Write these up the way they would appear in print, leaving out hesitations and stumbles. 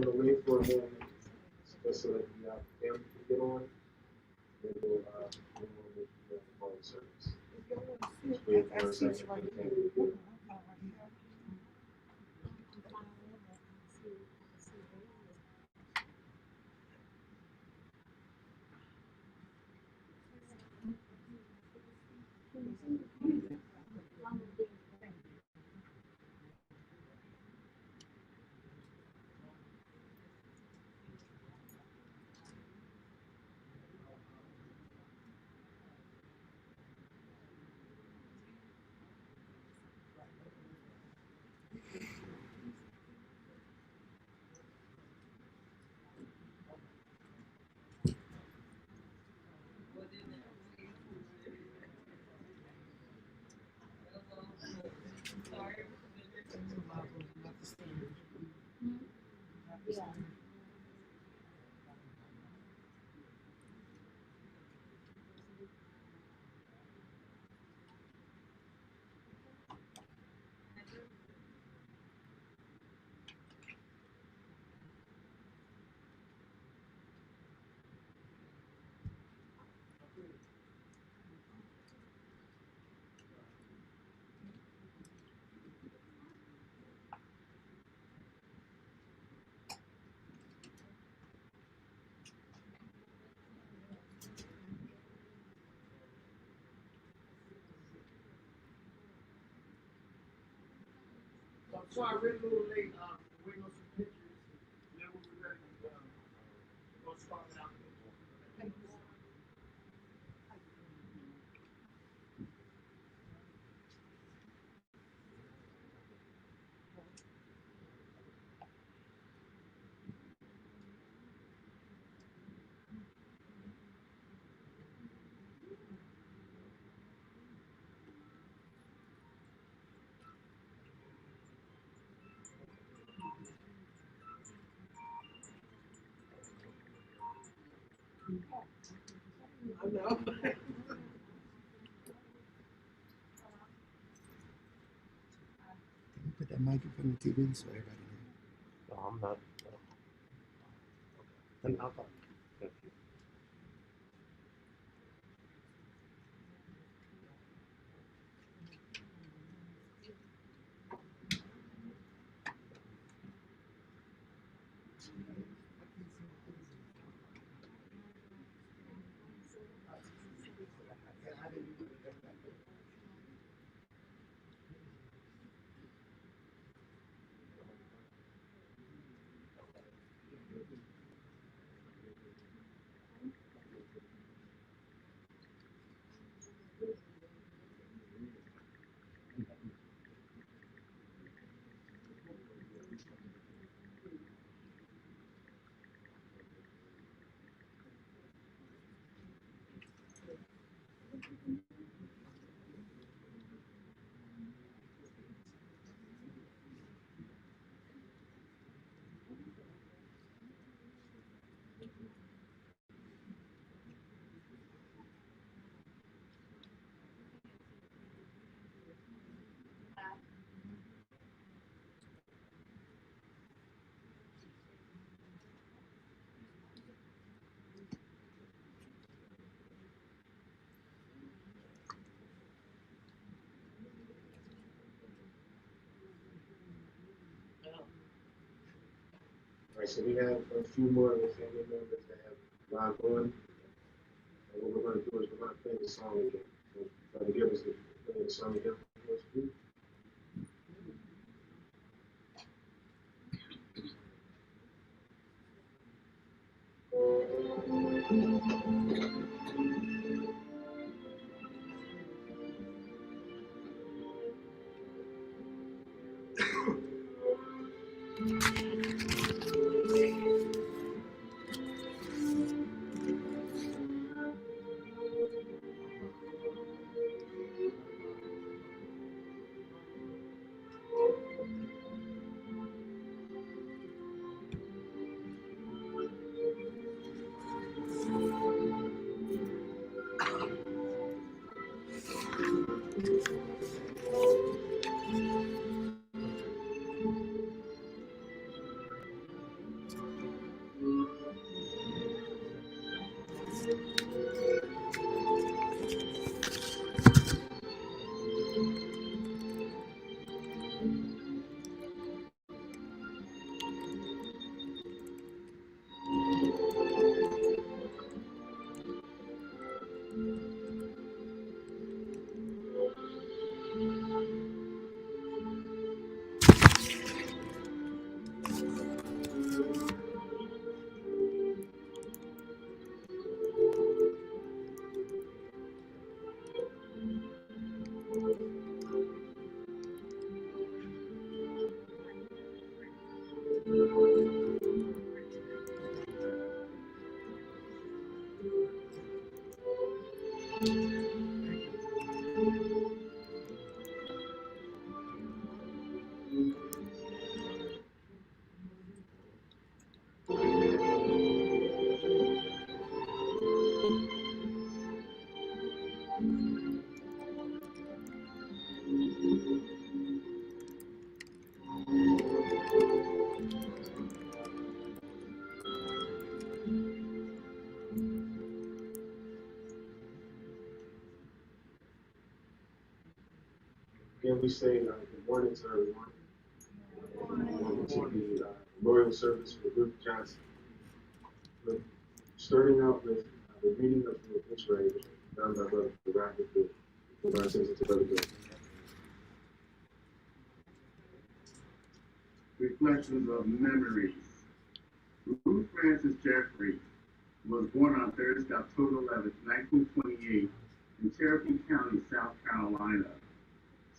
going to wait for a moment just so that the family can get on. Then we'll make the phone service. Just wait for a second for the family to get on. So I read a little late, waiting on some pictures, and then we'll be ready to go start it out. Thank you. I know. Put that mic in front of the TV so everybody knows. No, I'm not. Then I'll talk. Thank you. All right, so we have a few more of the family members that have logged on. And what we're going to do is we're going to play the song again. So try to give us play the song again for us, please. Again, we say good morning to everyone. Welcome to the memorial service for Ruth Johnson. We're starting out with the reading of the obituary done by Brother Rapid for our sins to Brother Bill. Reflections of memories. Ruth Frances Jeffrey was born on Thursday, October 11, 1928, in Cherokee County, South Carolina.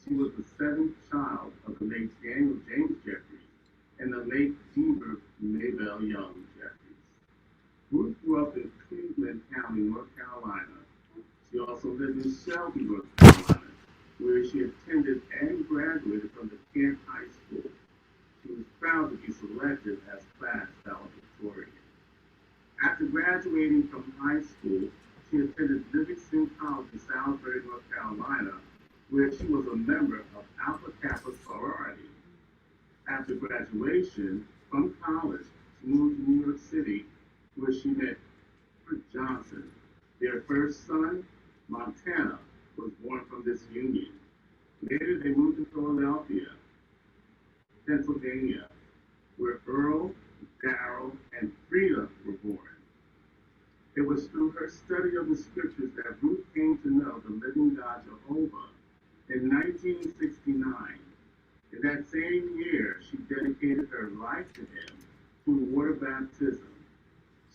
She was the seventh child of the late Daniel James Jeffries and the late Deaver Maybelle Young Jeffries. Ruth grew up in Cleveland County, North Carolina. She also lived in Shelby, North Carolina, where she attended and graduated from the Kent High School. She was proud to be selected as class valedictorian. After graduating from high school, she attended Livingston College in Salisbury, North Carolina, where she was a member of Alpha Kappa sorority. After graduation from college, she moved to New York City, where she met Ruth Johnson. Their first son, Montana, was born from this union. Later, they moved to Philadelphia, Pennsylvania, where Earl, Darrell, and Frida were born. It was through her study of the scriptures that Ruth came to know the living God Jehovah. In 1969, in that same year, she dedicated her life to him through water baptism.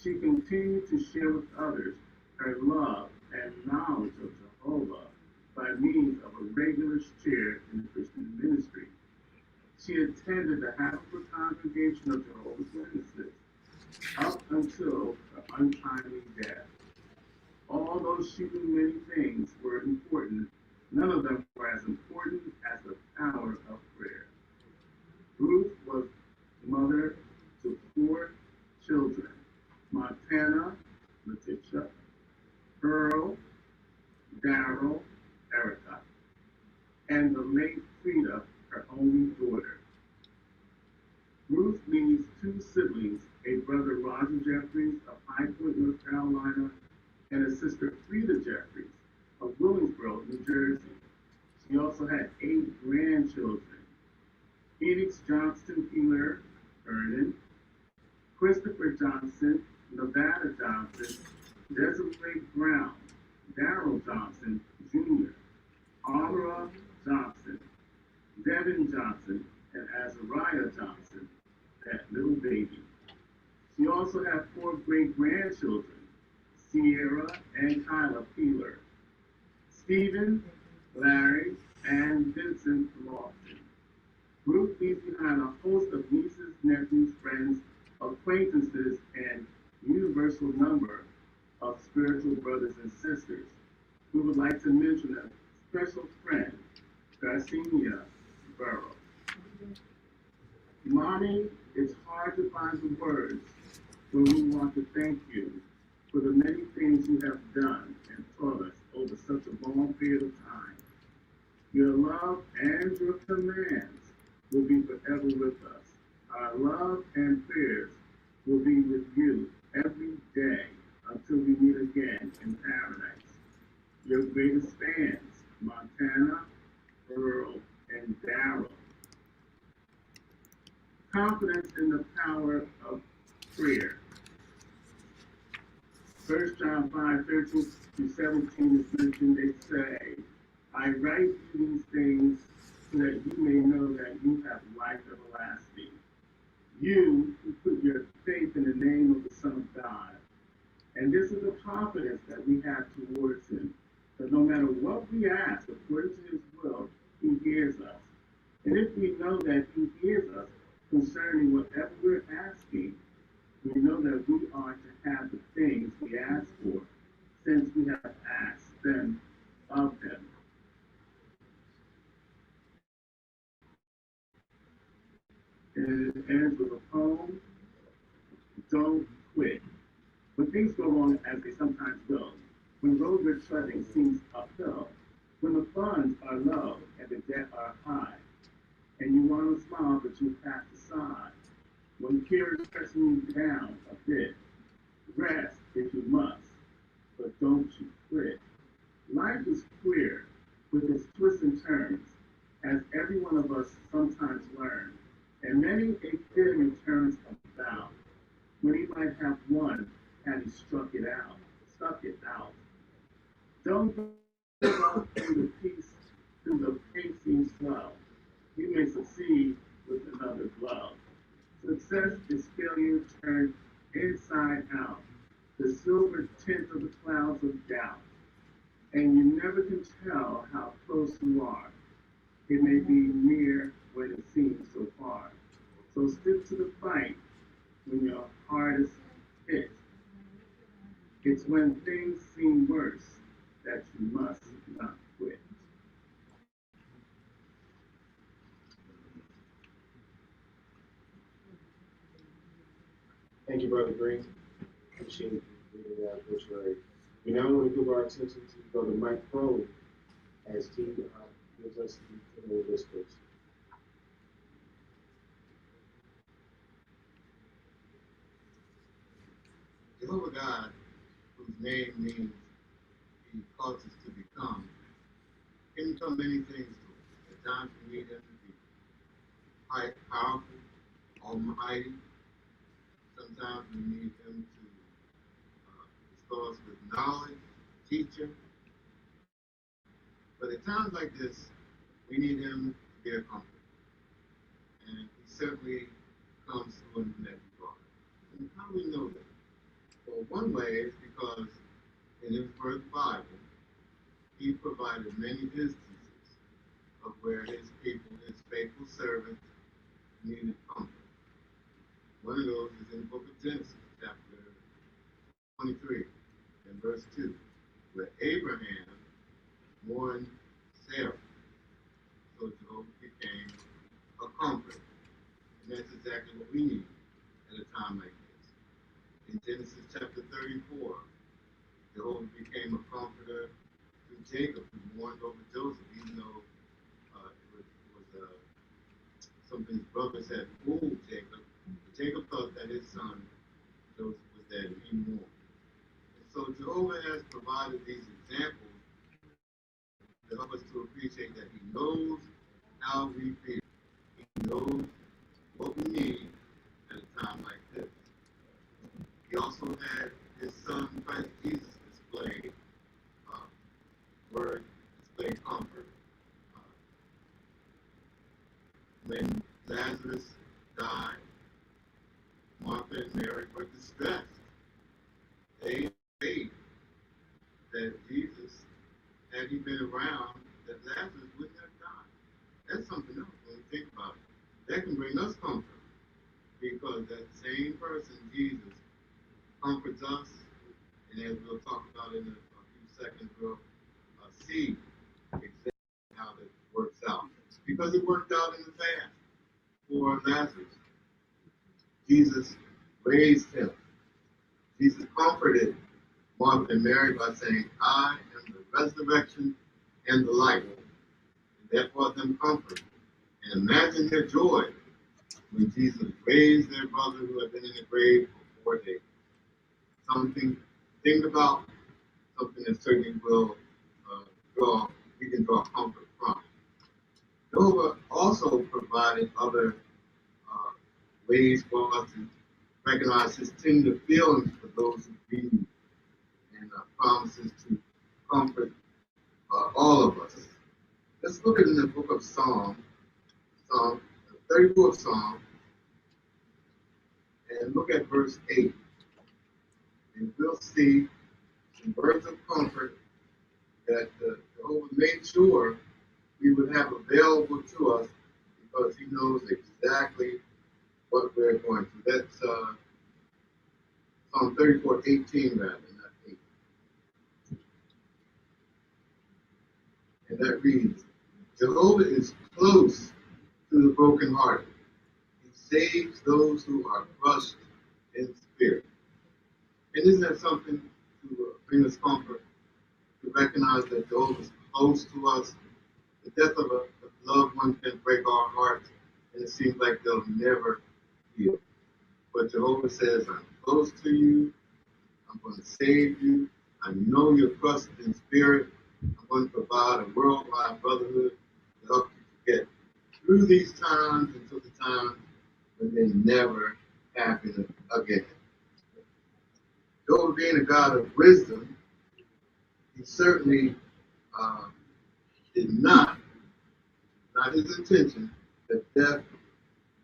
She continued to share with others her love and knowledge of Jehovah by means of a regular share in the Christian ministry. She attended the Haverford Congregation of Jehovah's Witnesses up until her untimely death. Although she knew many things were important, none of them were as important as the power of prayer. Ruth was mother to 4 children: Montana, Letitia, Earl, Darrell, Erica, and the late Frida, her only daughter. Ruth leaves 2 siblings, a brother Roger Jeffries of High Point, North Carolina, and a sister Frida Jeffries of Williamsboro, New Jersey. She also had 8 grandchildren: Felix Johnston Peeler, Vernon, Christopher Johnson, Nevada Johnson, Desiree Brown, Darrell Johnson Jr., Amara Johnson, Devin Johnson, and Azariah Johnson, that little baby. She also had 4 great-grandchildren: Sierra and Kyla Peeler, Stephen, Larry, and Vincent Lofton. Ruth leaves behind a host of nieces, nephews, friends, acquaintances, and universal number of spiritual brothers and sisters. We would like to mention a special friend, Garcinia Burrow. Mommy, it's hard to find the words when we want to thank you for the many things you have done and taught us over such a long period of time. Your love and your commands will be forever with us. Our love and prayers will be with you every day until we meet again in paradise. Your greatest fans, Montana, Earl, and Darrell. Confidence in the power of prayer. 1 John 5:13-17 is mentioned. They say, I write you these things so that you may know that you have life everlasting. You who put your faith in the name of the Son of God. And this is the confidence that we have towards him, that no matter what we ask, according to his will, he hears us. And if we know that he hears us concerning whatever we're asking, we know that we are to have the things we ask for, since we have asked them of him. And it ends with a poem, Don't Quit. When things go wrong, as they sometimes go, when road you're treading seems uphill, when the funds are low and the debt are high, and you want to smile but you have to sigh, when fear is pressing you down a bit, rest if you must, but don't you quit. Life is queer with its twists and turns, too slow. You may succeed with another glove. Success is failure turned inside out, the silver tint of the clouds of doubt. And you never can tell how close you are. It may be near when it seems so far. So stick to the fight when your heart is hit. It's when things seem worse that you must not quit. Thank you, Brother Green. Appreciate you reading that obituary. We now want to give our attention to Brother Mike Crowe as he gives us the funeral discourse. Jehovah God, whose name means he causes to become, can become many things to us. At times we need him to be powerful, almighty. Sometimes we need him to restore us with knowledge, teacher. But at times like this, we need him to be a comfort. And he certainly comes through in that regard. And how do we know that? Well, one way is because in his word Bible, he provided many instances of where his people, his faithful servants, needed comfort. One of those is in the book of Genesis, chapter 23, and verse 2, where Abraham mourned Sarah. So Jehovah became a comfort. And that's exactly what we need at a time like this. In Genesis chapter 34, Jehovah became a comforter to Jacob, who mourned over Joseph, even though it was something his brothers had fooled Jacob. But Jacob thought that his son Joseph was dead, and he mourned. And so Jehovah has provided these examples to help us to appreciate that he knows how we feel. He knows what we need at a time like this. He also had his son Christ Jesus display word, display comfort. When Lazarus died, Martha and Mary were distressed. They prayed that Jesus, had he been around, that Lazarus wouldn't have died. That's something else when we think about it. That can bring us comfort because that same person, Jesus, comforts us. And as we'll talk about in a few seconds, we'll see exactly how that works out. Because it worked out in the past for Lazarus. Jesus raised him. Jesus comforted Martha and Mary by saying, I am the resurrection and the life. And that brought them comfort. And imagine their joy when Jesus raised their brother who had been in the grave for 4 days. Something to think about, something that certainly will we can draw comfort from. Jehovah also provided other ways for us to recognize his tender feelings for those who grieve and promises to comfort all of us. Let's look at in the book of Psalm, the 34th Psalm, and look at verse 8. And we'll see some words of comfort that Jehovah made sure we would have available to us because he knows exactly what we're going through. That's Psalm 34:18 rather, not 8. And that reads, Jehovah is close to the brokenhearted. He saves those who are crushed in spirit. And isn't that something to bring us comfort? To recognize that Jehovah is close to us. The death of a loved one can break our hearts, and it seems like they'll never heal. But Jehovah says, I'm close to you. I'm going to save you. I know you're crushed in spirit. I'm going to provide a worldwide brotherhood to help you get through these times until the time when they never happen again. Jehovah being a God of wisdom, he certainly did not his intention that death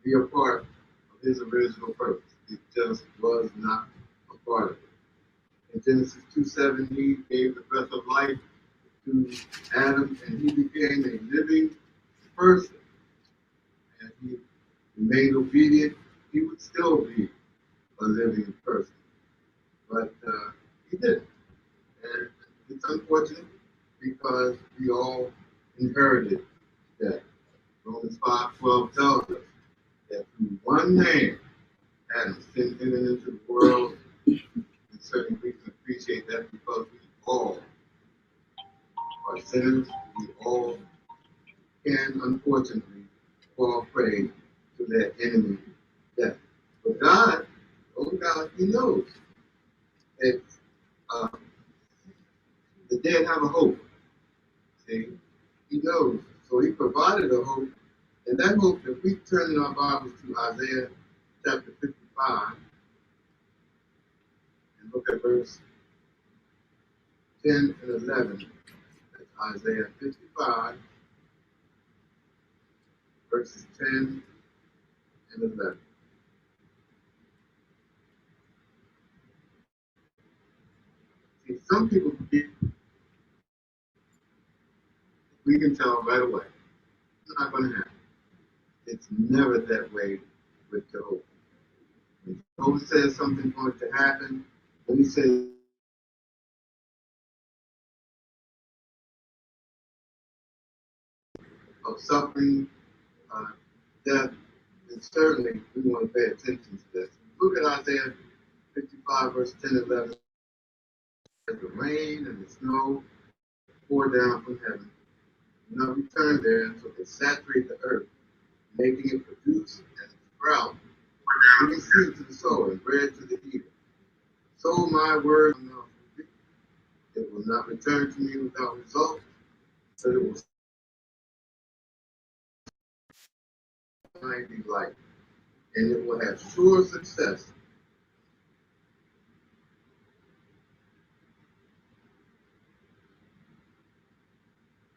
be a part of his original purpose. It just was not a part of it. In Genesis 2:7, he gave the breath of life to Adam, and he became a living person. And he remained obedient, he would still be a living person. But he didn't. And it's unfortunate because we all inherited that. Romans 5:12 tells us that through one man, Adam, sin entered into the world. And certainly we can appreciate that because we all are sinners. We all can, unfortunately, fall prey to that enemy, death. But God, oh God, He knows that uh, the dead have a hope. See, He knows. So He provided a hope. And that hope, if we turn in our Bibles to Isaiah chapter 55 and look at verse 10 and 11, that's Isaiah 55, verses 10 and 11. See, some people forget, we can tell right away. It's not going to happen. It's never that way with Jehovah. When Jehovah says something's going to happen, when he says of suffering, death, then certainly we want to pay attention to this. Look at Isaiah 55, verse 10 and 11. As the rain and the snow pour down from heaven, do not return there until they saturate the earth, making it produce and sprout, giving seed to the sower and bread to the eater. So my word will not be. It will not return to me without result, but it will find delight, and it will have sure success.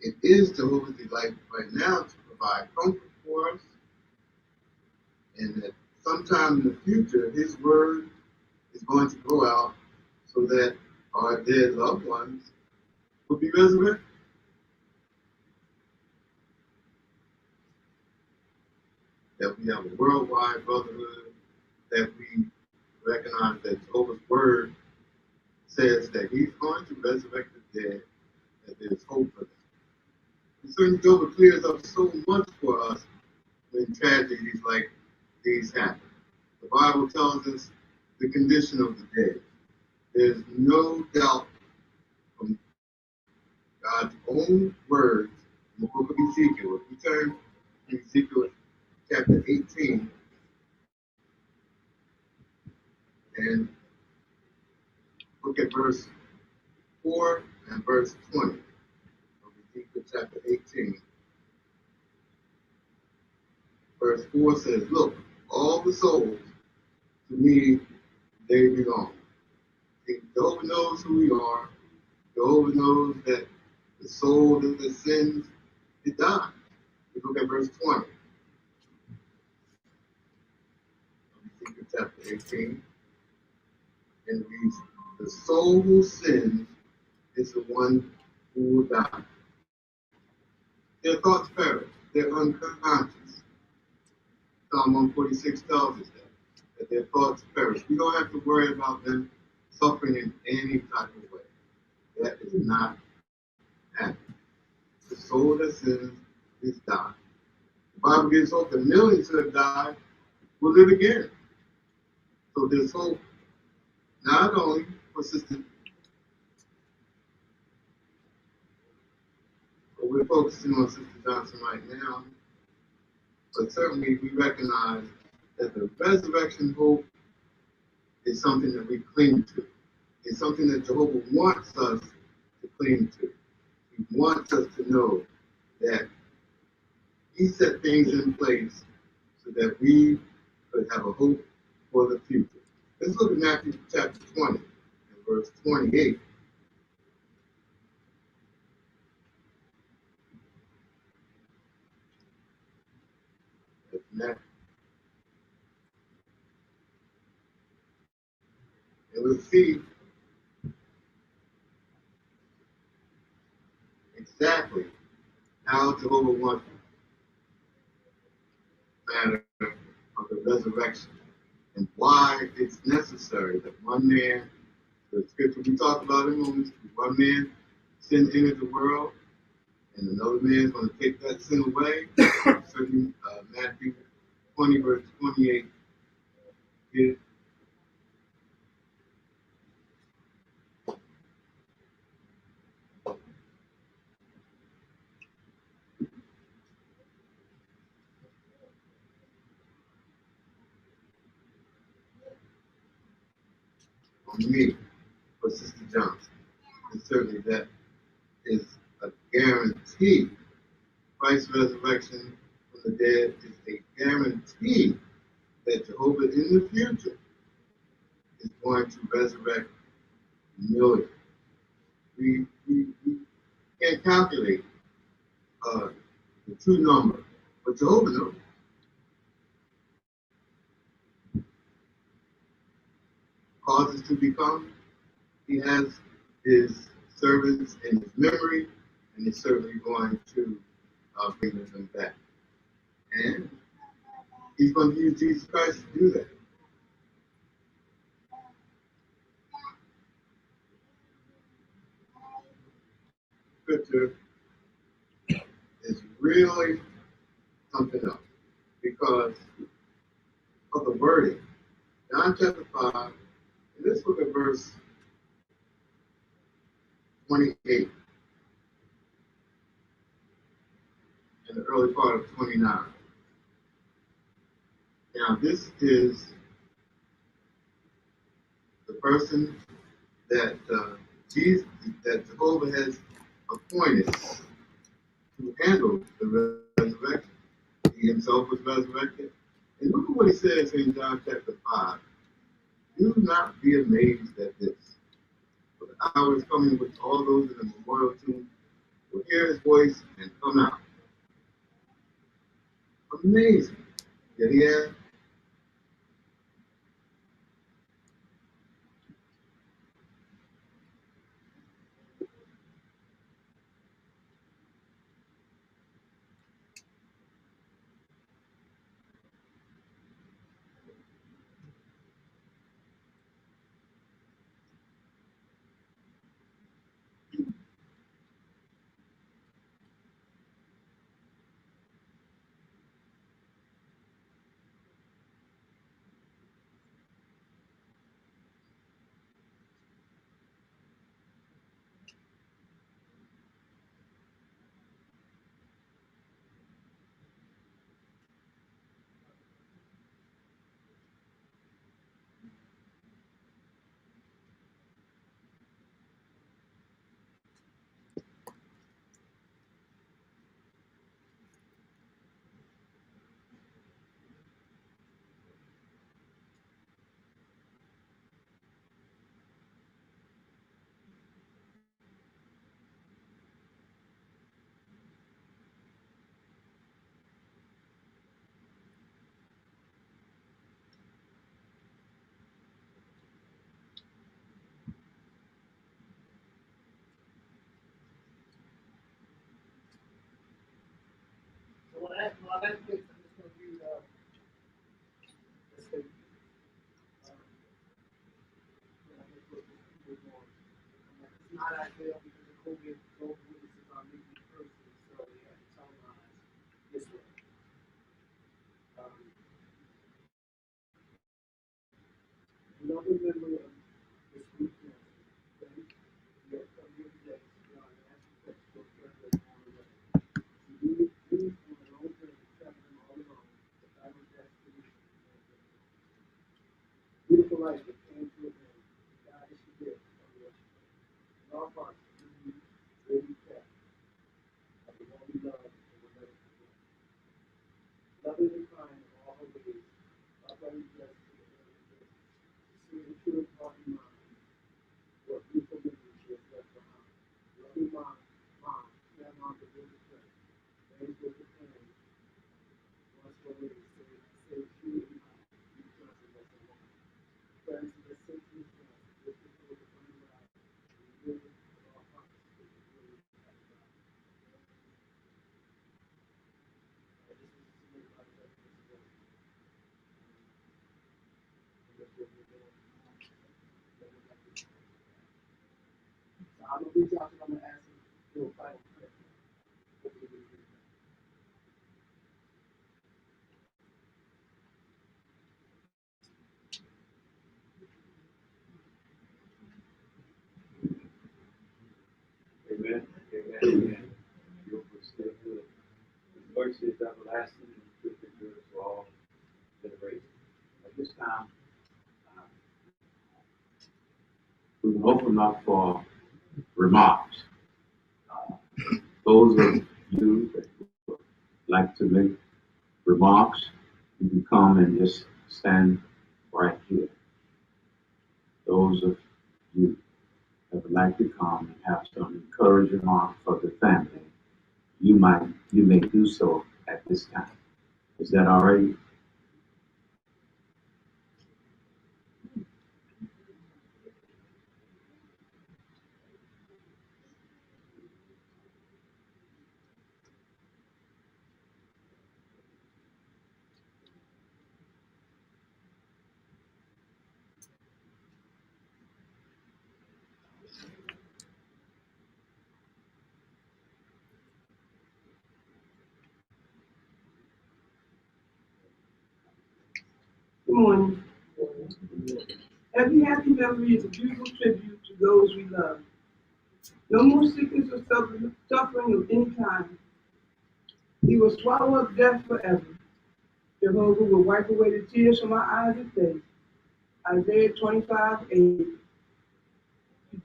It is Jehovah's delight right now to provide comfort for us, and that sometime in the future, His word is going to go out so that our dead loved ones will be resurrected. That we have a worldwide brotherhood, that we recognize that Jehovah's word says that He's going to resurrect the dead, that there's hope for them. And certainly Jehovah clears up so much for us when tragedies like these happen. The Bible tells us the condition of the dead. There's no doubt from God's own words in the book of Ezekiel. If we turn to Ezekiel chapter 18 and look at verse 4 and verse 20 of Ezekiel chapter 18. Verse 4 says, look, all the souls to me they belong. See, Jehovah knows who we are. Jehovah knows that the soul that sins, it dies. We look at verse 20 of Ezekiel chapter 18. And reads, the soul who sins is the one who will die. Their thoughts perish. They're unconscious. Psalm 146 tells us that their thoughts perish. We don't have to worry about them suffering in any type of way. That is not happening. The soul that sins is dying. The Bible gives hope that millions who have died will live again. So there's hope not only for Sister, but we're focusing on Sister Johnson right now, but certainly we recognize that the resurrection hope is something that we cling to. It's something that Jehovah wants us to cling to. He wants us to know that He set things in place so that we could have a hope for the future. Let's look at Matthew chapter 20 and verse 28. that, and we'll see exactly how Jehovah wants the matter of the resurrection and why it's necessary that one man, the scripture we talked about in Romans, one man sin entered the world, and another man is going to take that sin away. Certainly, Matthew 20, verse 28. Here, on me, for Sister Johnson. And certainly that is a guarantee. Christ's resurrection from the dead is a guarantee that Jehovah in the future is going to resurrect millions. We can't calculate the true number, but Jehovah knows. Causes to become, he has his servants in his memory, and he's certainly going to bring them back. And he's going to use Jesus Christ to do that. Scripture is really something else because of the wording. John chapter 5, and let's look at verse 28 and the early part of 29. Now, this is the person that Jesus, that Jehovah has appointed to handle the resurrection. He himself was resurrected. And look at what he says in John chapter 5. Do not be amazed at this. For the hour is coming in which all those in the memorial tomb will hear his voice and come out. Amazing. Yet he has So when I think I'm just going to read, let's say, it's not ideal because the COVID witnesses are meeting person, so we have to summarize this way. Another member of this group is the upcoming days, God has to for further on the way. You on the long term, traveling all along, the final destination. Beautiful life that came to an end. God is forgiven of what you did. In our hearts, we really care of the one we love and will never forget. Loving and kind in all her ways, our very blessed to the end of the day. See the true heart and mind, what beautiful memories she has left behind. Loving mom, grandma, the good friend, raised with the family, once for me, I'm going to reach out to them and ask them to do a final prayer. Amen. Amen. Amen. You're still good. His mercy is everlasting and truth endures for all generations. At this time, we will open up for remarks. Those of you that would like to make remarks, you can come and just stand right here. Those of you that would like to come and have some encouraging remarks for the family, you may do so at this time. Is that all right? Good morning. Every happy memory is a beautiful tribute to those we love. No more sickness or suffering of any kind. He will swallow up death forever. Jehovah will wipe away the tears from our eyes and face. Isaiah 25:8.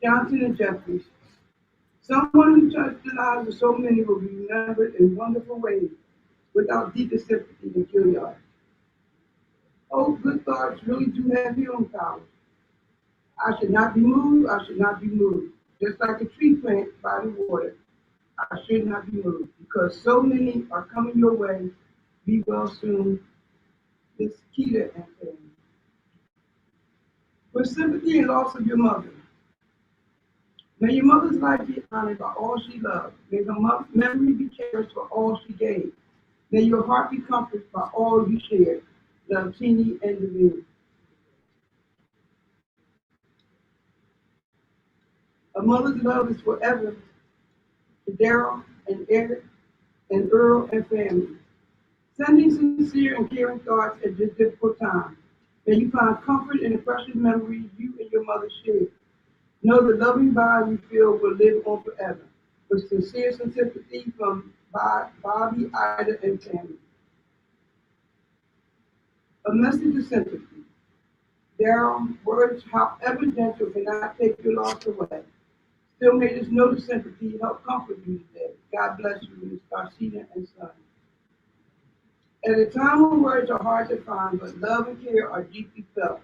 Johnson and Jeffries. Someone who touched the lives of so many will be remembered in wonderful ways without deeper sympathy and curiosity. Oh, good thoughts really do have healing power. I should not be moved, I should not be moved. Just like a tree planted by the water, I should not be moved. Because so many are coming your way, be well soon. Miss Keita and family. With sympathy and loss of your mother. May your mother's life be honored by all she loved. May her memory be cherished for all she gave. May your heart be comforted by all you shared. Love, Teeny and Davina. A mother's love is forever to Daryl and Eric and Earl and family. Sending sincere and caring thoughts at this difficult time. May you find comfort in the precious memories you and your mother shared. Know the loving bond you feel will live on forever. With sincere sympathy from Bobby, Ida, and family. A message of sympathy. Daryl, words, however gentle, cannot take your loss away. Still may this note of sympathy help comfort you today. God bless you, Ms. Garcia and son. At a time when words are hard to find, but love and care are deeply felt.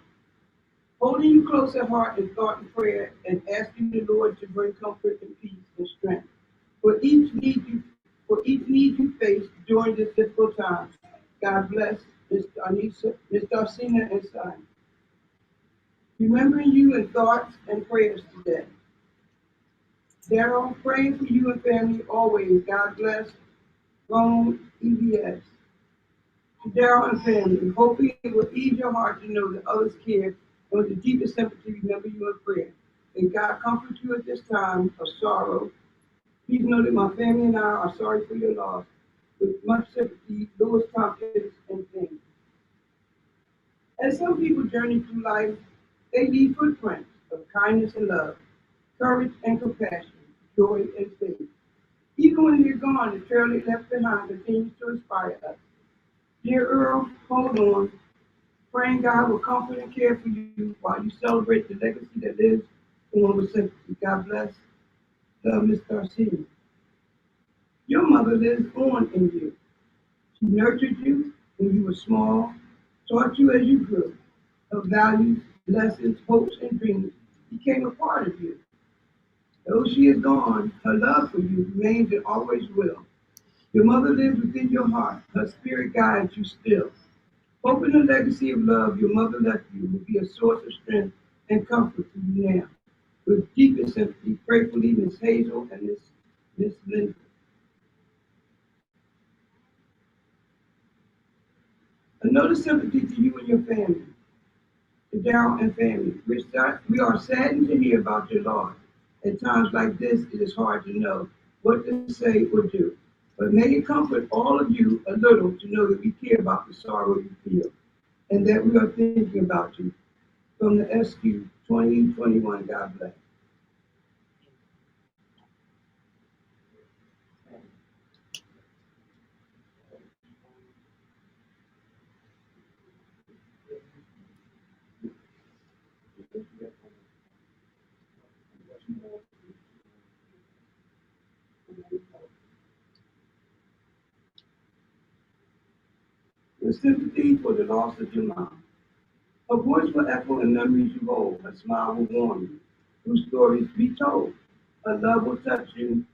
Holding you close at heart in thought and prayer, and asking the Lord to bring comfort and peace and strength. For each need you face during this difficult time. God bless Mr. Anissa, Mr. Arsena and son. Remembering you in thoughts and prayers today. Daryl, praying for you and family always. God bless. Rome, EBS. To Daryl and family, hoping it will ease your heart to know that others care, and with the deepest sympathy, remember you in prayer. May God comfort you at this time of sorrow. Please know that my family and I are sorry for your loss. With much sympathy, Louis Tompkins and family. As some people journey through life, they leave footprints of kindness and love, courage and compassion, joy and faith. Even when they're gone, the trail they left behind continues to inspire us. Dear Earl, hold on. Praying God will comfort and care for you while you celebrate the legacy that lives on with sympathy. God bless. Love, Miss Garcia. Your mother lives on in you. She nurtured you when you were small, taught you as you grew. Her values, lessons, hopes, and dreams became a part of you. Though she is gone, her love for you remains and always will. Your mother lives within your heart. Her spirit guides you still. Hoping the legacy of love your mother left you will be a source of strength and comfort to you now. With deepest sympathy, prayerfully, Miss Hazel and Miss Linda. Another sympathy to you and your family, to Daryl and family. We are saddened to hear about your loss. At times like this, it is hard to know what to say or do. But may it comfort all of you a little to know that we care about the sorrow you feel and that we are thinking about you. From the SQ 2021, God bless. With sympathy for the loss of your mom. Her voice will echo in memories you hold. Her smile will warm you. Through stories to be told. Her love will touch you.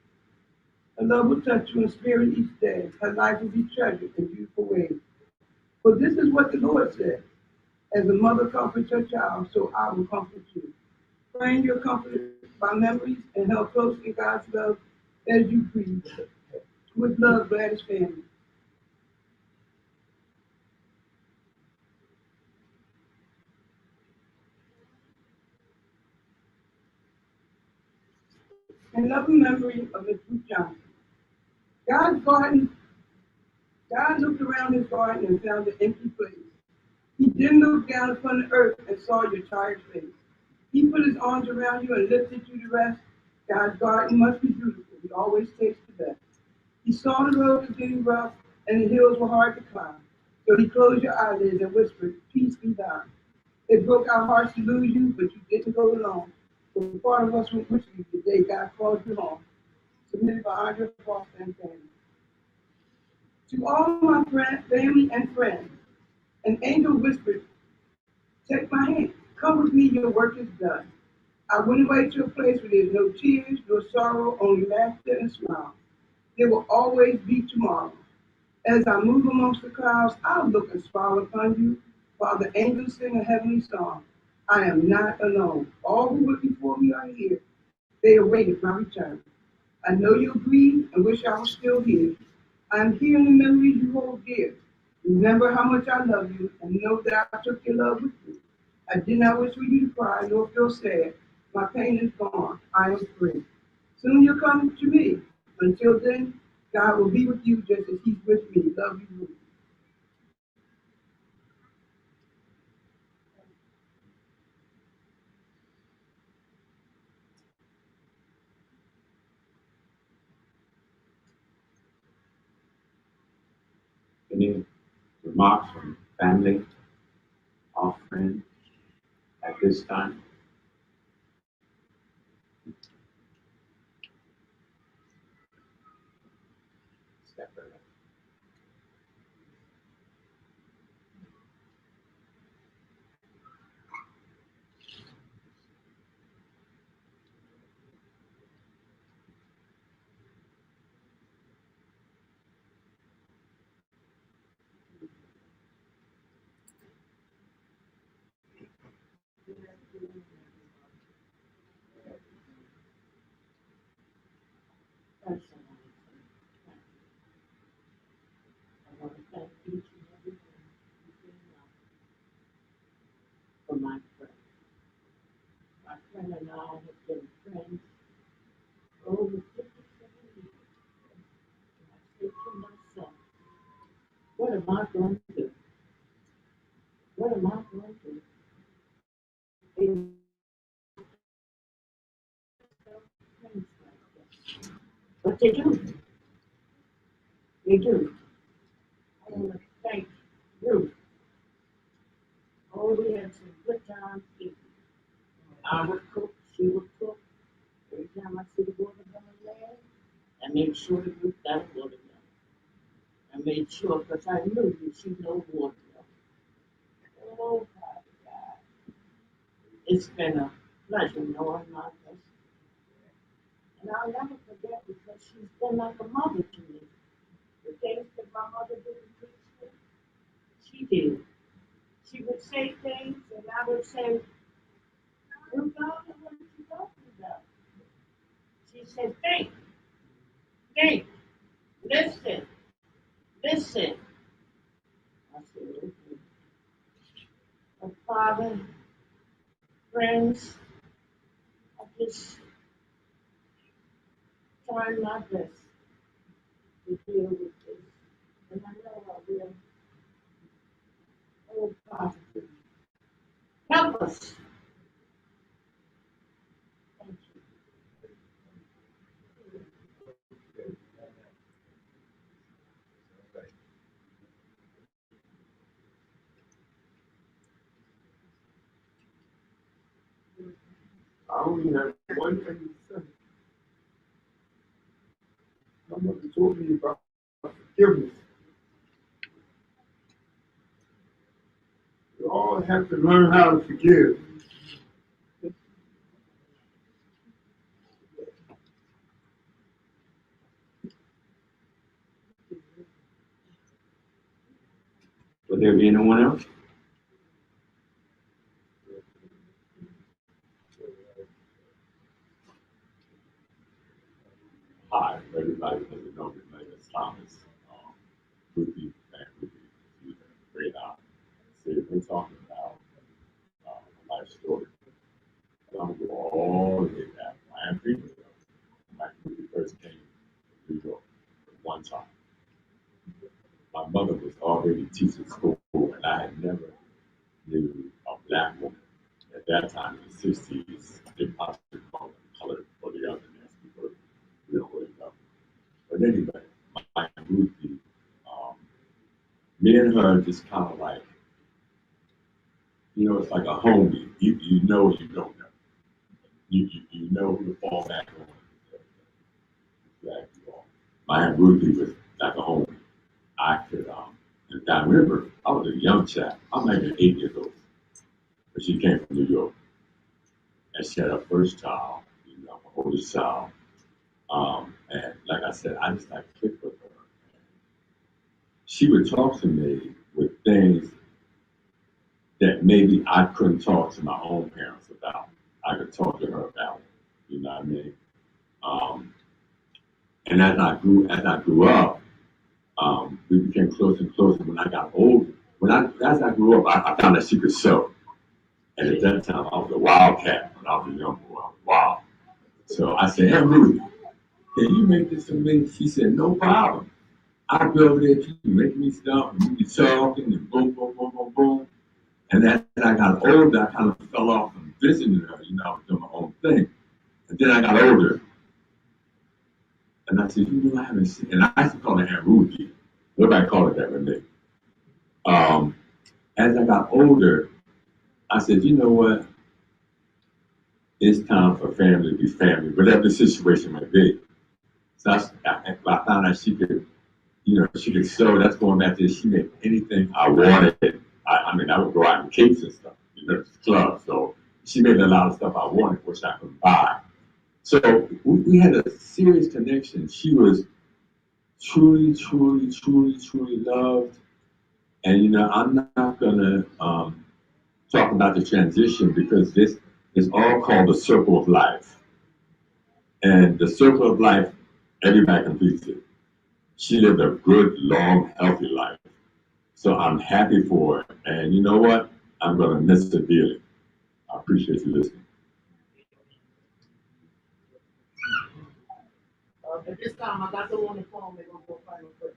Her love will touch you in spirit each day. Her life will be treasured in beautiful ways. For this is what the Lord said. As a mother comforts her child, so I will comfort you. Praying you're comforted by memories and held close in God's love as you breathe. With love, Gladys family. In loving memory of Miss Ruth Johnson. God's garden, God looked around his garden and found an empty place. He then looked down upon the earth and saw your tired face. He put his arms around you and lifted you to rest. God's garden must be beautiful. He always takes the best. He saw the road was getting rough and the hills were hard to climb. So he closed your eyelids and whispered, peace be thine. It broke our hearts to lose you, but you didn't go alone. For part of us went with you the day God called you home. Submitted by Andre Foster and family. To all my family and friends, an angel whispered, take my hand. Come with me, your work is done. I went away to a place where there's no tears, no sorrow, only laughter and smile. There will always be tomorrow. As I move amongst the clouds, I'll look and smile upon you, while the angels sing a heavenly song. I am not alone. All who went before me are here. They awaited my return. I know you'll grieve and wish I was still here. I'm here in the memories you hold dear. Remember how much I love you and know that I took your love with me. I did not wish for you to cry nor feel sad. My pain is gone. I am free. Soon you'll come to me. Until then, God will be with you just as He's with me. Love you, Ruth. Any remarks from family or friends at this time? Step right up. Personally, I want to thank each and every one for my friend. My friend and I have been friends for over 57 years. And I say to myself, what am I going to do? What am I going to do? They friends like this. But they do. They do. I want to thank Ruth. Oh, we had some good times eating. I would cook, she would cook. Every time I see the watermelon land, I made sure to Ruth got a watermelon. I made sure because I knew that she knows watermelon. Oh, God. It's been a pleasure knowing my cousin. And I'll never forget because she's been like a mother to me. The things that my mother didn't teach me, she did. She would say things and I would say, Ruth, I don't know what you're talking about. She said, think, listen, listen. I said, okay. But Father, friends, I just trying my best to deal with this. And I know I will. Oh, positive. Help us. Thank you. I only have one thing to say. My mother told me about forgiveness. We all have to learn how to forgive. Would there be anyone else? Hi, everybody doesn't know me. My name is Thomas. Ruthie and Ruthie, she's a great aunt. So we're talking about my life story. I'm going to go all the way back. My Aunt Ruthie, my Ruthie first came to New York one time. My mother was already teaching school, and I had never knew a black woman. At that time, in the 60s, they possibly called them colored or the other nasty word. We don't really know. But anyway, my Ruthie, me and her just kind of like, it's like a homie. You know you don't know. You know who to fall back on. Exactly. My Aunt Ruthie was like a homie. I could, and I remember I was a young chap. I'm like 8 years old. But she came from New York. And she had her first child, her oldest child. And like I said, I just like clicked with her. She would talk to me with things that maybe I couldn't talk to my own parents about. I could talk to her about it. You know what I mean? And as I grew up, we became closer and closer. When I got older, as I grew up, I found that she could sew. And at that time, I was a wildcat when I was a young boy. I was wild. So I said, "Hey, Ruth, can you make this for me?" She said, "No problem. I'll be over there, you make me stuff, and you be talking, and boom, boom, boom, boom, boom." And as I got older, I kind of fell off from visiting her, I was doing my own thing. And then I got older, and I said, I haven't seen, and I used to call her Aunt Ruthie. Nobody called her that with me. As I got older, I said, you know what? It's time for family to be family, whatever the situation might be. So I found out she could, she could sew. That's going back to she made anything I wanted. I would go out in capes and stuff, to the club. So she made a lot of stuff I wanted, which I could buy. So we had a serious connection. She was truly, truly, truly, truly loved. And I'm not gonna talk about the transition because this is all called the circle of life. And the circle of life, everybody completes it. She lived a good, long, healthy life. So I'm happy for her. And you know what? I'm gonna miss her dearly. I appreciate you listening. At this time, I got the one on the phone. They're going to go final prayer.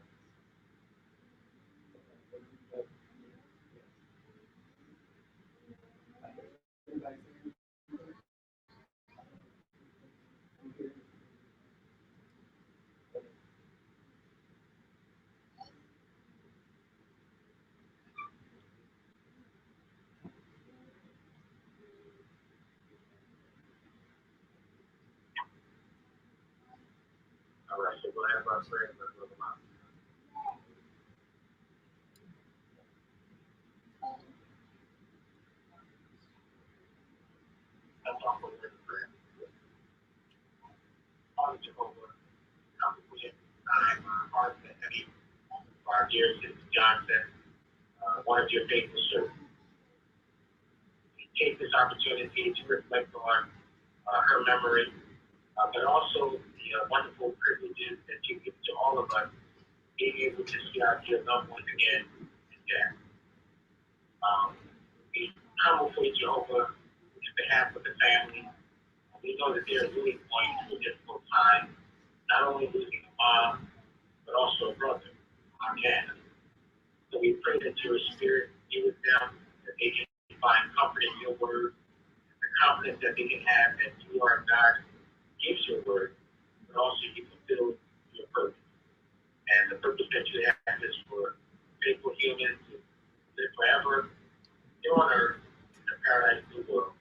All right, so we'll have our prayer and we'll go out. That's all for the prayer. Father Jehovah, come with time, our hearts and heavy. Our dear sister Johnson, one of your faithful servants. Take this opportunity to reflect on her memory, but also the wonderful privileges that you give to all of us, being able to see our dear loved ones again in death. We come before Jehovah in behalf of the family. We know that they're really going through a difficult time, not only losing a mom, but also a brother on Canada. So we pray that your spirit be with them, that they can find comfort in your word, the confidence that they can have that you are God who gives your word, but also you fulfill your purpose. And the purpose that you have is for faithful humans to live forever here on earth in the paradise of the world.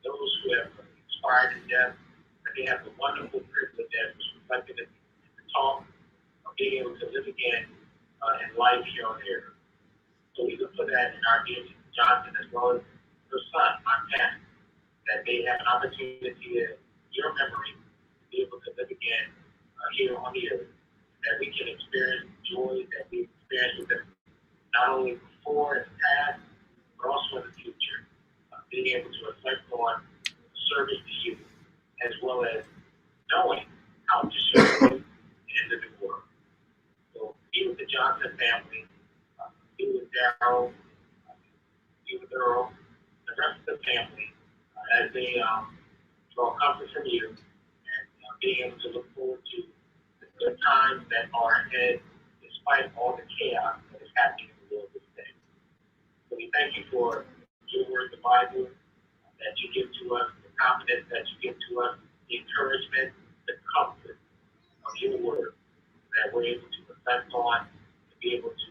Those who have expired in death, that they have the wonderful privilege that was reflected in the talk of being able to live again in life here on earth. So we look for that in our dear Johnson as well as her son, Montana, that they have an opportunity in your memory to be able to live again here on the earth, that we can experience joy that we experienced with them, not only before in the past, but also in the future. Being able to reflect on service to you, as well as knowing how to serve you in the new world. So be with the Johnson family, be with Daryl, be with Earl, the rest of the family, as they draw comfort from you, and being able to look forward to the good times that are ahead, despite all the chaos that is happening in the world this day. So we thank you for your word, the Bible, that you give to us, the confidence that you give to us, the encouragement, the comfort of your word, that we're able to reflect on, to be able to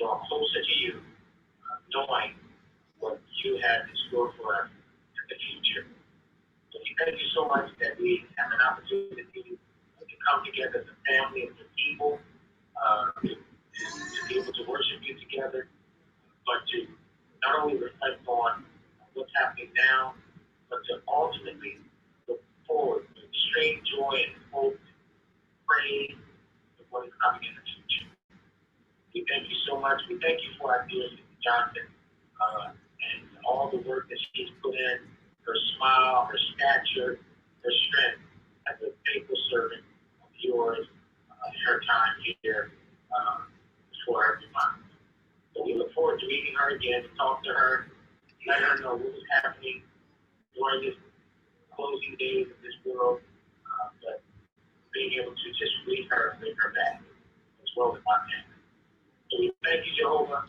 draw closer to you, knowing what you have in store for us in the future. So we thank you so much that we have an opportunity to come together as a family, as a people, to be able to worship you together, but to not only reflect on what's happening now, but to ultimately look forward with extreme joy and hope, praise of what is coming in the future. We thank you so much. We thank you for our dear Sister Johnson and all the work that she's put in, her smile, her stature, her strength as a faithful servant of yours in her time here for every month. So we look forward to meeting her again, to talk to her, let her know what was happening during this closing days of this world, but being able to just read her and bring her back, as well as my family. So we thank you, Jehovah.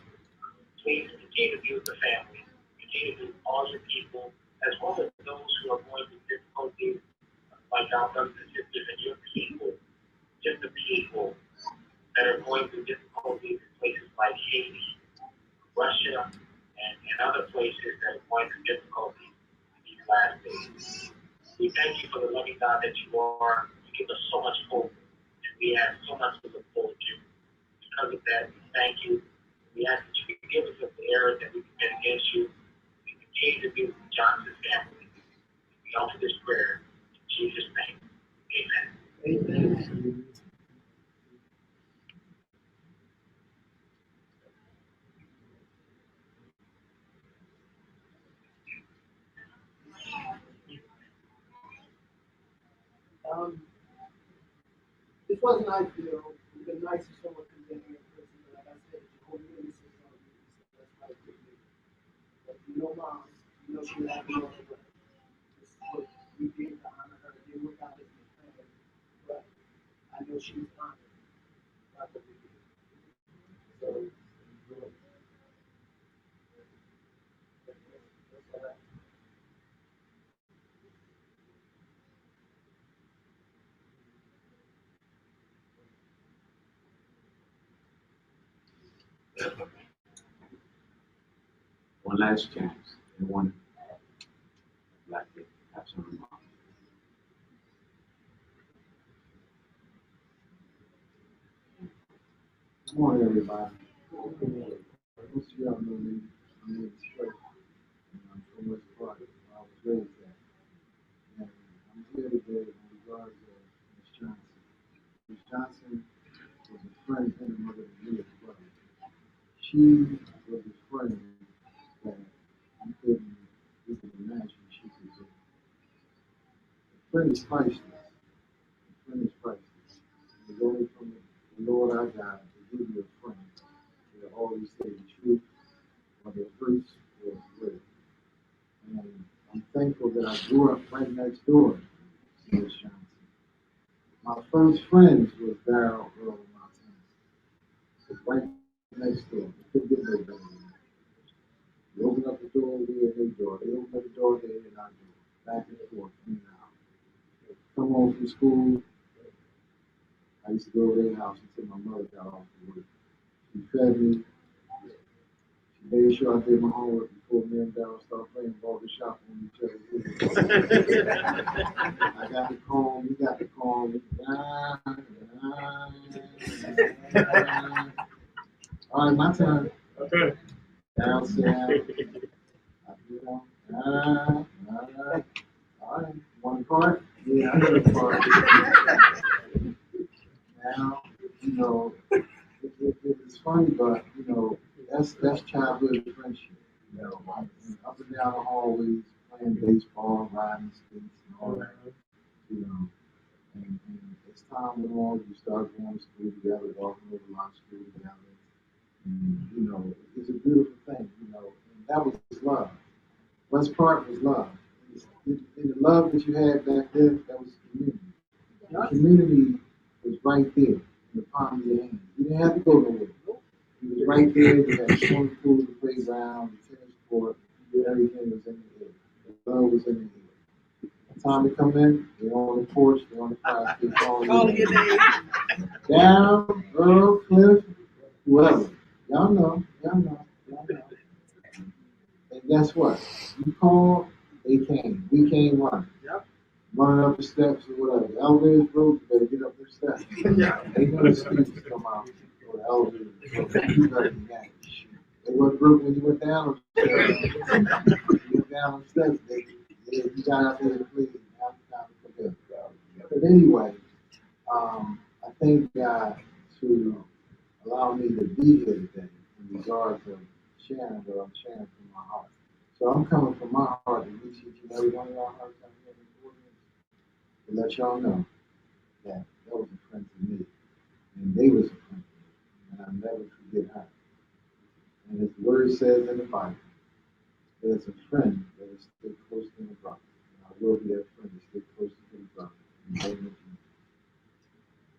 Please continue to be with the family, continue to be with all your people, as well as those who are going through difficulties, like our brothers and sisters and your people, just the people that are going through difficulties in places like Haiti, Russia, and other places that are going through difficulties in these last days. We thank you for the loving God that you are. You give us so much hope, and we have so much to look forward to. Because of that, we thank you. We ask that you forgive us of the errors that we commit against you. We continue to be with the Johnson family. We offer this prayer in Jesus' name. Amen. Amen. This wasn't ideal. It would have been nice if someone could get here in person, but like I said, Jehovah witnesses on me, so that's why I couldn't make it. But you know, Mom, you know she would have me on the way. This is what we did to honor her. It didn't work out as we planned, but I know she was honored by what we did. So, that's all right. One last chance. Anyone would like to have some remarks? Good morning, everybody. Most of y'all know me. My name is Trey, and I'm from West Park, where I was raised at. And I'm here today in regards to Miss Johnson. Miss Johnson was a friend and a mother to me as well. She was a friend that you could imagine she could be. A friend is priceless. A friend is priceless. It's only from the Lord our God to give you a friend. They'll always say the truth, or the truth or the word. And I'm thankful that I grew up right next door to Miss Johnson. My first friends was Daryl Earl Montana. Right next door. You couldn't get no better than that. You open up the door, we at their door. They open up the door, they in our door. Back and forth, in and out. Come home from school, I used to go to their house until my mother got off the work. She fed me. She made sure I did my homework before me and Daryl started playing ball to shop on each other. I got the comb, you got the comb. All right, my turn. Okay. Daryl said, you know, all right, one part? Yeah, I know the part. Now, you know, it's funny, but you know, that's childhood friendship. You know, up and down the hallways, playing baseball, riding skates, and all that. You know, and as time went on, you start going to school together, walking over to school together. And, you know, it's a beautiful thing. You know, and that was love. Best part was love. And the love that you had back then, that was community. The community was right there in the palm of your hand. You didn't have to go nowhere. It was right there. You had a swimming pool, the playground, the tennis court, everything was in the air. The love was in the air. The time to come in, they're on the porch, they're on the couch, they're calling your name. Down, Earl, Cliff, whoever. Y'all know, y'all know, y'all know. And guess what? You called, they came. We came running. Running up the steps or whatever. The elevator's broke, you better get up the steps. Ain't no excuse to come out for the elevator. You better be mad. It wasn't broke when you went down the steps. You went down the steps, you got out there to play. Now it's time to come back. But anyway, I thank God to allow me to be here today in regards of sharing what I'm sharing from my heart. So I'm coming from my heart to reach each and every one of y'all hearts out here in the audience to let y'all know that that was a friend to me, and they was a friend to me, and I'll never forget her. And as the word says in the Bible, there's a friend that is still close to the brother. And I will be that friend that still close to the brother. In the name of Jesus.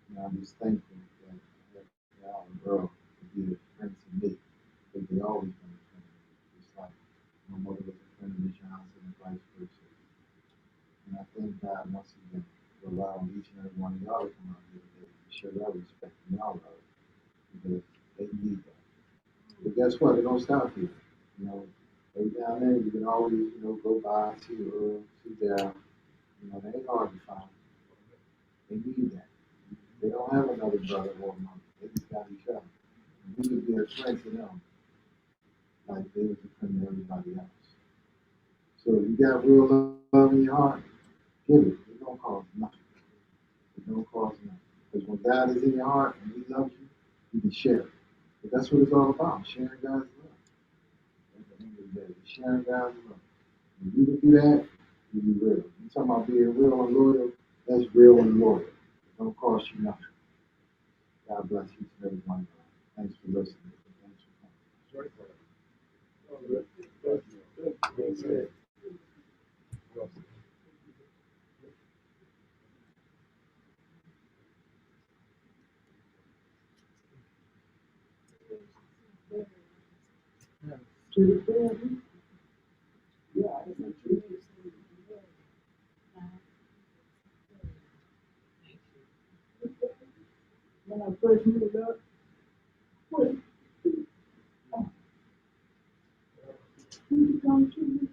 And I'm just thankful that I have Al and Earl to be a friend to me, because they always been a friend to me. Just like my mother was a friend of Miss Johnson and vice versa. And I thank God once again for allowing each and every one of y'all to come out here today and show y'all respect and y'all love, because they need that. But guess what? They don't stop here. You know, every now and then you can always, you know, go by, see Earl, see Dal. You know, they ain't hard to find. They need that. They don't have another brother or mother. They just got each other. And we could be a friend to them, like they was a friend to everybody else. So if you got real love in your heart, give it. It don't cost nothing. It don't cost nothing. Because when God is in your heart and He loves you, you can share it. But that's what it's all about, sharing God's love. At the end of the day, sharing God's love. If you can do that, you be real. You talking about being real and loyal, that's real and loyal. It don't cost you nothing. God bless each and every one of you. Thanks for listening. Thanks for coming. When I first moved up, what did you come to me?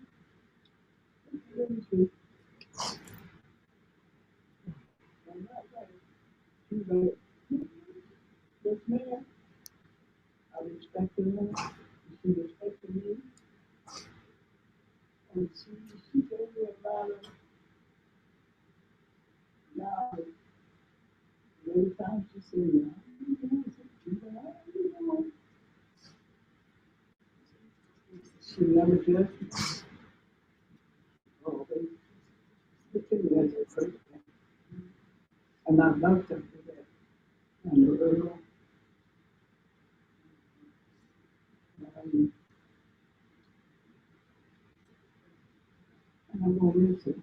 Let me see. She's like, yes, ma'am. I respected her. She respected me. And she gave me a lot of knowledge. Every time she said, she never judged me. Always looked at me as a person. And I loved her for that. And the Earl, and I'm going to miss her.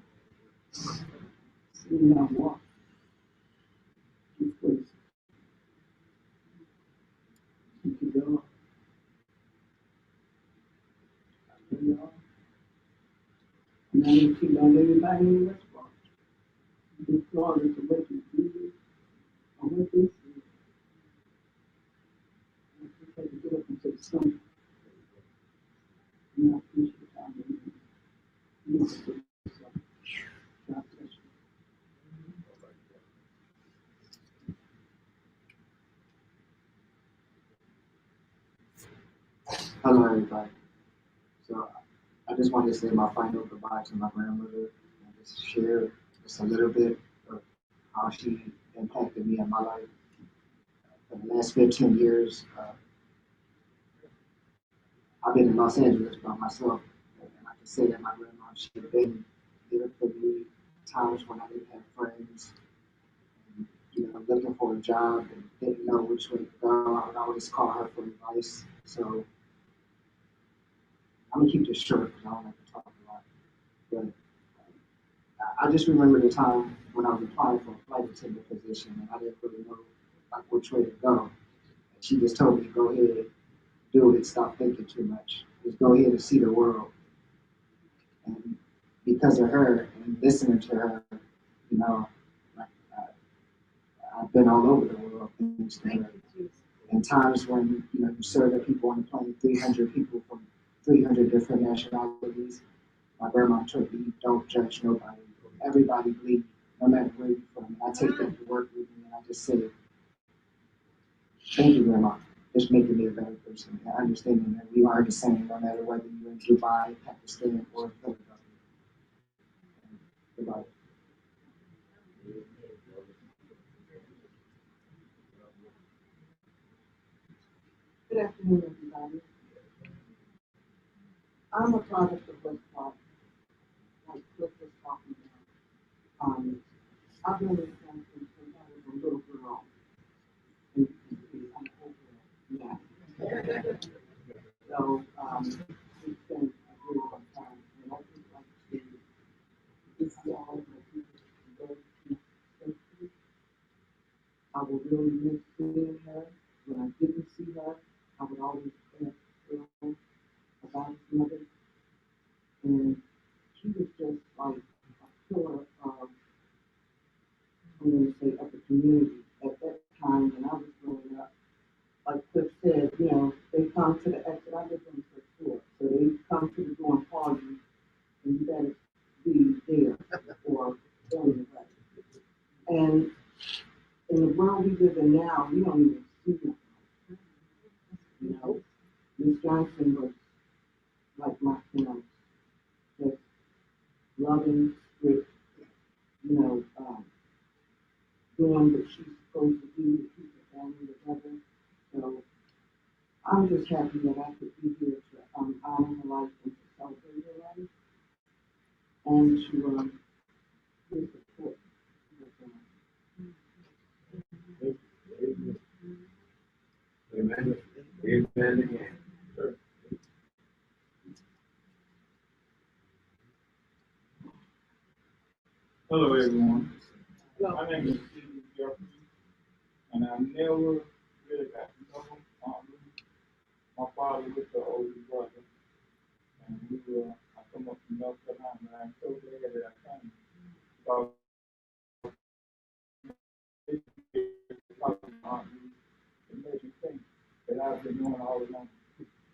See me on walk. need to let everybody in the restaurant. This Lord is the way to do this. I'm with this. I just had to get up and say something. And I appreciate the time. You know, so, God bless you. Hello, everybody. So I just wanted to say my final goodbye to my grandmother and just share just a little bit of how she impacted me in my life. For the last 15 years, I've been in Los Angeles by myself, and I can say that my grandma, she had been there for me times when I didn't have friends, and, looking for a job and didn't know which way to go. I would always call her for advice. So I'm gonna keep this short because I don't like to talk a lot. But I just remember the time when I was applying for a flight attendant position and I didn't really know like which way to go. And she just told me, go ahead, do it, stop thinking too much. Just go ahead and see the world. And because of her and listening to her, like, I've been all over the world thanks to her. And times when, you serve people on the plane, 300 people from 300 different nationalities, my grandma told me, don't judge nobody. Everybody bleeds, no matter where you're from. And I take that to work with me and I just say, thank you, Grandma. Just making me a better person. And understanding that we are the same no matter whether you're in Dubai, Pakistan, or Philadelphia. Goodbye. Good afternoon, everybody. I'm a product of West Park, like Cliff was talking about. I've been in this country since I was a little girl. And I'm an old girl now. So it's been a very long time. And I just like to this is all my people go to Sympathy. I will really miss seeing her. When I didn't see her, I would always ask her about his mother. And she was just like a pillar of, I'm going to say, of the community. At that time when I was growing up, like Cliff said, they come to the exit. I lived on the first floor. So they come to the door and call you, and you better be there or on your way. And in the world we live in now, we don't even see them. Miss Johnson was like my parents, just loving, strict, doing what she's supposed to do to keep the family together. So I'm just happy that I could be here to honor her life and to celebrate her life and to give support. Amen. Amen again. Hello, everyone. My name is Steve Jeffrey, and I never really got to know Ruth. My father was the older brother, and I come up from North Carolina, and I'm so glad that I came. Because it made me think that I've been doing all along.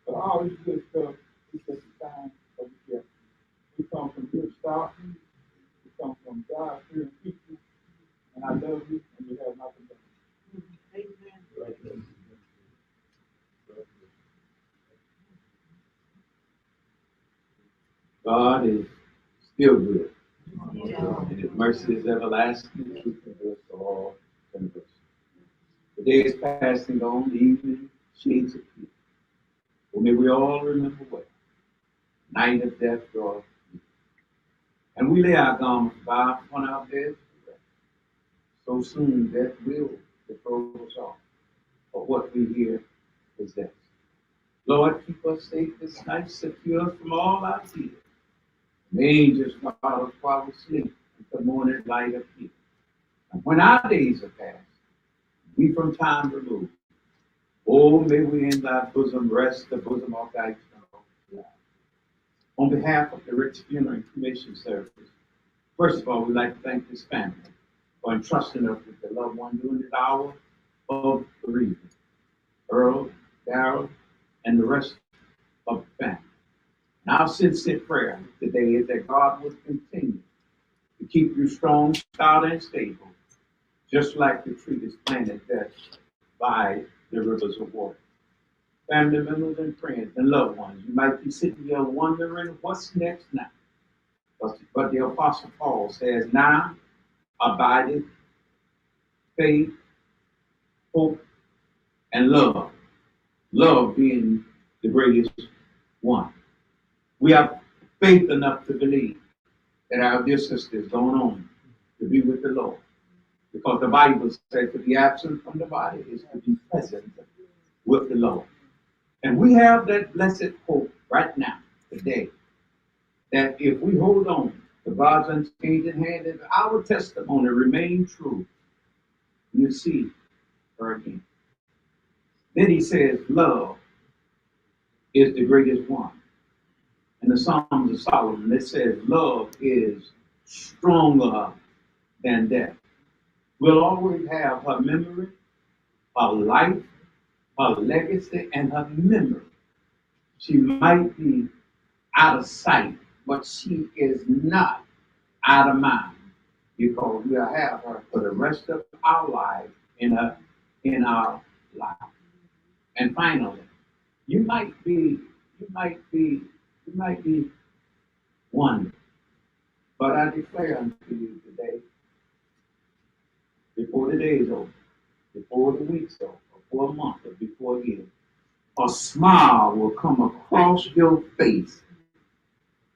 But all this good stuff is just a sign of the gift. We come from good stock. We come from God-fearing people. And I love you, and you have nothing but God is still good. And his mercy is everlasting. Truth endures to all generations. The day is passing on, the evening shades appear. For may we all remember well, night of death draweth near. And we lay our garments by upon our beds to rest. So soon death will dispose us all. But what we hear is this. Lord, keep us safe this night, secure from all our fears. May angels guard us while we sleep, and the morning light appear. And when our days are past, we from time remove. Oh, may we in thy bosom rest, the bosom of thy child. On behalf of the Rich Funeral and Cremation Service, first of all, we'd like to thank this family for entrusting us with their loved one during this hour of bereavement. Earl, Darrell, and the rest of the family. And our sincere prayer today is that God would continue to keep you strong, stout, and stable, just like the tree is planted there by the rivers of water. Family members and friends and loved ones, you might be sitting here wondering what's next now. But the Apostle Paul says, now abideth faith, hope, and love. Love being the greatest one. We have faith enough to believe that our dear sister is going on to be with the Lord. Because the Bible says to be absent from the body is to be present with the Lord. And we have that blessed hope right now, today, that if we hold on to God's unchanging hand and our testimony remain true, you'll see her again. Then he says, love is the greatest one. In the Psalms of Solomon, it says, love is stronger than death. We'll always have her memory, her life, her legacy, and her memory. She might be out of sight, but she is not out of mind, because we'll have her for the rest of our life in our life. And finally, you might be wondering, but I declare unto you today, before the day is over, before the week's over, before a month, or before a year, a smile will come across your face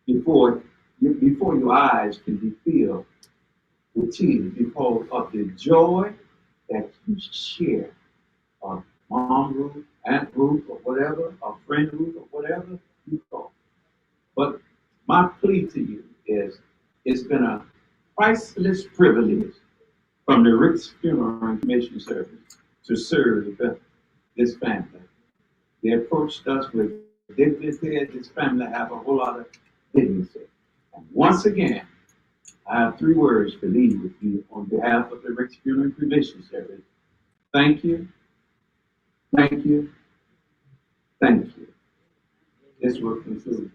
before your eyes can be filled with tears, because of the joy that you share of Mom Ruth, Aunt Ruth, or whatever, or friend Ruth, or whatever you call. But my plea to you is, it's been a priceless privilege from the Rick's Funeral and Cremation Service to serve this family. They approached us with dignity, and this family have a whole lot of dignity. And once again, I have 3 words to leave with you on behalf of the Rick's Funeral and Cremation Service. Thank you, thank you, thank you. This will conclude